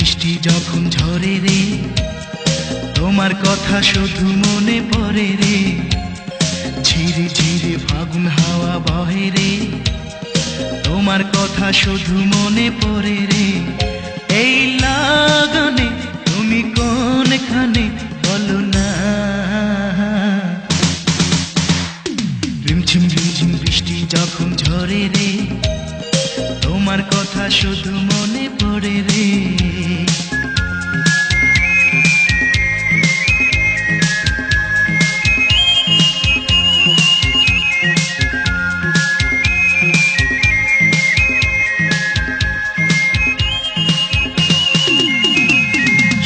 বৃষ্টি যখন ঝরে রে, তোমার কথা শুধু মনে পড়ে রে। ঝিরে ঝিরে ফাগুন হাওয়া বহে রে, তোমার কথা শুধু মনে পড়ে রে। এই লাগনে তুমি কোনখানে বলো না। রিমঝিম রিমঝিম বৃষ্টি যখন ঝরে রে, তোমার কথা শুধু মনে পড়ে রে।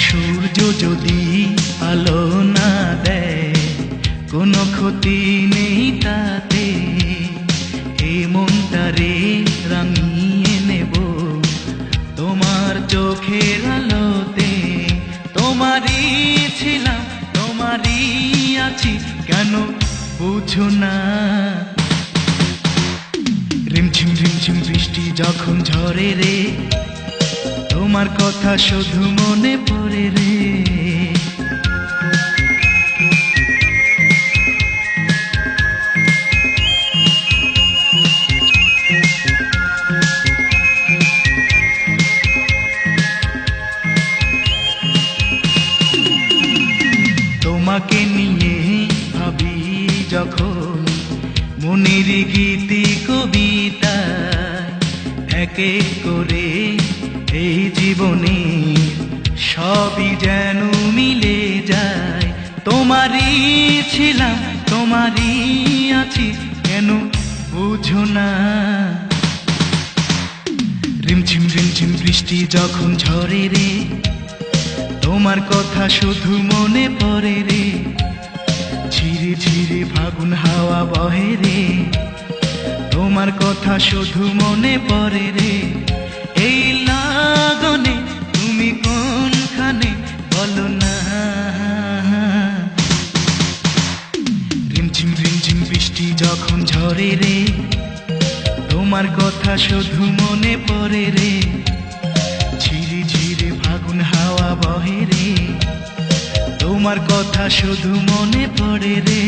সূর্য যদি আলো না দেয়, কোনো ক্ষতি নেই তাতে। এই মনটারে রাঙিয়ে নেব তোমার চোখের আলোতে। তোমারই ছিলাম, তোমারই আছি, কেন বুঝো না। রিমঝিম রিমঝিম বৃষ্টি যখন ঝরে রে, তোমার কথা শুধু মনে পড়ে রে। তোমাকে নিয়ে ভাবি যখন মনের গীতি কবিতা, একে করে এই জীবনে সবই যেন মিলে যায়। তোমারই ছিলাম, তোমারই আছি, কেন বুঝো না। রিমঝিম রিমঝিম বৃষ্টি যখন ঝরে রে, তোমার কথা শুধু মনে পড়ে রে। ঝিরে ঝিরে ফাগুন হাওয়া বহে রে, তোমার কথা শুধু মনে পড়ে রে। এই লাগনে তুমি কোনখানে বলো না। রিমঝিম রিমঝিম বৃষ্টি যখন ঝরে রে, তোমার কথা শুধু মনে পড়ে রে। ঝিরে ঝিরে ফাগুন হাওয়া বহে রে, তোমার কথা শুধু মনে পড়ে রে।